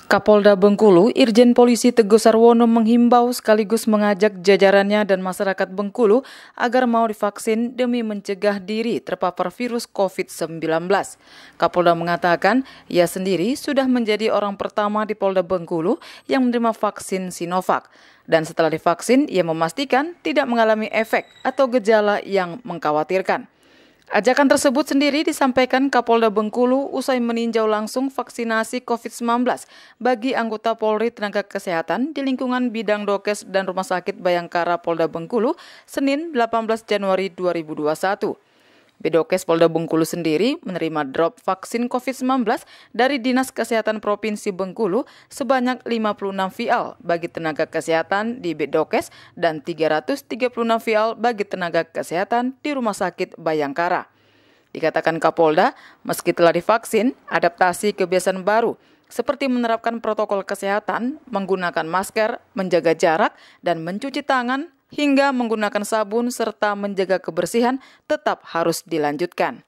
Kapolda Bengkulu, Irjen Polisi Teguh Sarwono menghimbau sekaligus mengajak jajarannya dan masyarakat Bengkulu agar mau divaksin demi mencegah diri terpapar virus COVID-19. Kapolda mengatakan ia sendiri sudah menjadi orang pertama di Polda Bengkulu yang menerima vaksin Sinovac. Dan setelah divaksin, ia memastikan tidak mengalami efek atau gejala yang mengkhawatirkan. Ajakan tersebut sendiri disampaikan Kapolda Bengkulu usai meninjau langsung vaksinasi COVID-19 bagi anggota Polri tenaga kesehatan di lingkungan bidang Dokes dan Rumah Sakit Bayangkara Polda Bengkulu, Senin 18 Januari 2021. Bidokes Polda Bengkulu sendiri menerima drop vaksin COVID-19 dari Dinas Kesehatan Provinsi Bengkulu sebanyak 56 vial bagi tenaga kesehatan di Bidokes dan 336 vial bagi tenaga kesehatan di Rumah Sakit Bayangkara. Dikatakan Kapolda, meski telah divaksin, adaptasi kebiasaan baru seperti menerapkan protokol kesehatan, menggunakan masker, menjaga jarak, dan mencuci tangan, hingga menggunakan sabun serta menjaga kebersihan tetap harus dilanjutkan.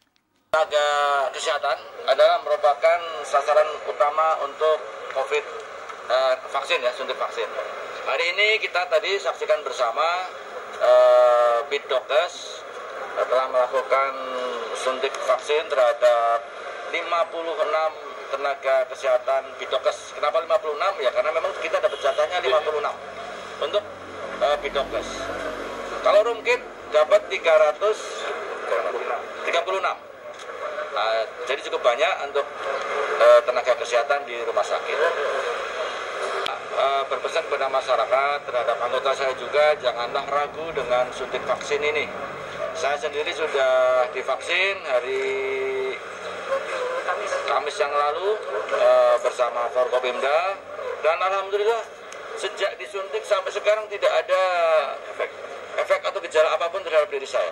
Tenaga kesehatan adalah merupakan sasaran utama untuk COVID vaksin ya, suntik vaksin. Hari ini kita tadi saksikan bersama Bidokes telah melakukan suntik vaksin terhadap 56 tenaga kesehatan Bidokes. Kenapa 56? Ya karena memang kita dapat jatahnya 56 untuk Bidokes. Kalau Rumkit dapat 336. Jadi cukup banyak untuk tenaga kesehatan di rumah sakit. Berpesan kepada masyarakat, terhadap anggota saya juga, janganlah ragu dengan suntik vaksin ini. Saya sendiri sudah divaksin hari Kamis yang lalu bersama Forkopimda, dan alhamdulillah sejak disuntik sampai sekarang tidak ada efek atau gejala apapun terhadap diri saya.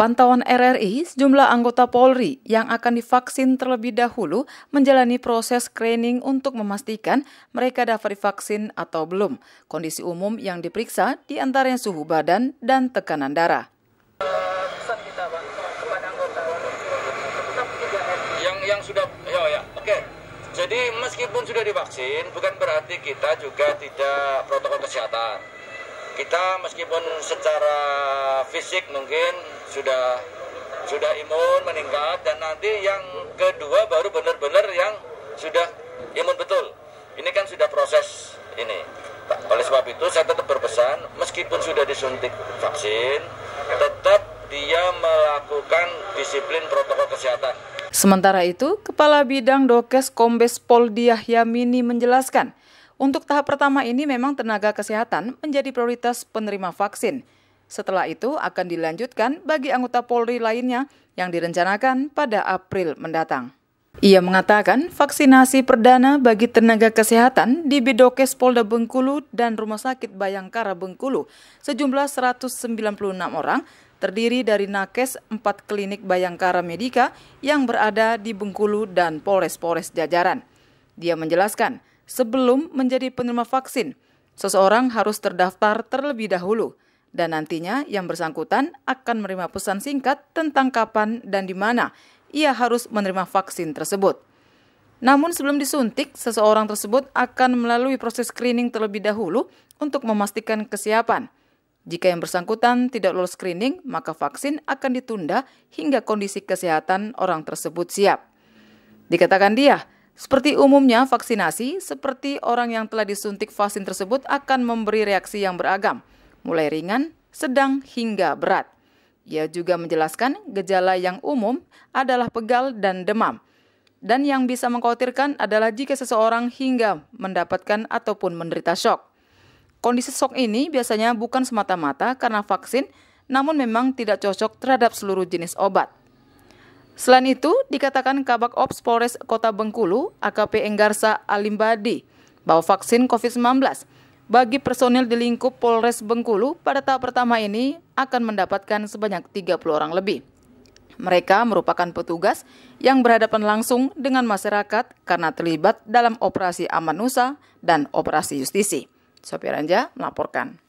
Pantauan RRI, sejumlah anggota Polri yang akan divaksin terlebih dahulu menjalani proses screening untuk memastikan mereka dapat divaksin atau belum. Kondisi umum yang diperiksa diantaranya suhu badan dan tekanan darah. Pesan kita Pak, kepada anggota tetap 3M. Yang sudah, oke. Jadi meskipun sudah divaksin, bukan berarti kita juga tidak protokol kesehatan. Kita meskipun secara fisik mungkin sudah imun meningkat, dan nanti yang kedua baru benar-benar yang sudah imun betul. Ini kan sudah proses ini. Oleh sebab itu saya tetap berpesan, meskipun sudah disuntik vaksin, tetap dia melakukan disiplin protokol kesehatan. Sementara itu, Kepala Bidang Dokes Kombes Pol Diah Yamini menjelaskan, untuk tahap pertama ini memang tenaga kesehatan menjadi prioritas penerima vaksin. Setelah itu akan dilanjutkan bagi anggota Polri lainnya yang direncanakan pada April mendatang. Ia mengatakan vaksinasi perdana bagi tenaga kesehatan di Bidokes Polda Bengkulu dan Rumah Sakit Bayangkara Bengkulu sejumlah 196 orang terdiri dari nakes 4 klinik Bayangkara Medika yang berada di Bengkulu dan Polres-Polres jajaran. Dia menjelaskan, sebelum menjadi penerima vaksin, seseorang harus terdaftar terlebih dahulu, dan nantinya yang bersangkutan akan menerima pesan singkat tentang kapan dan di mana ia harus menerima vaksin tersebut. Namun sebelum disuntik, seseorang tersebut akan melalui proses screening terlebih dahulu untuk memastikan kesiapan. Jika yang bersangkutan tidak lolos screening, maka vaksin akan ditunda hingga kondisi kesehatan orang tersebut siap. Dikatakan dia, seperti umumnya vaksinasi, seperti orang yang telah disuntik vaksin tersebut akan memberi reaksi yang beragam, mulai ringan, sedang, hingga berat. Ia juga menjelaskan gejala yang umum adalah pegal dan demam. Dan yang bisa mengkhawatirkan adalah jika seseorang hingga mendapatkan ataupun menderita shock. Kondisi shock ini biasanya bukan semata-mata karena vaksin, namun memang tidak cocok terhadap seluruh jenis obat. Selain itu, dikatakan Kabak Ops Polres Kota Bengkulu, AKP Enggarsa Alimbadi, bahwa vaksin COVID-19 bagi personil di lingkup Polres Bengkulu pada tahap pertama ini akan mendapatkan sebanyak 30 orang lebih. Mereka merupakan petugas yang berhadapan langsung dengan masyarakat karena terlibat dalam operasi Amanusa dan operasi justisi. Sopir Anja melaporkan.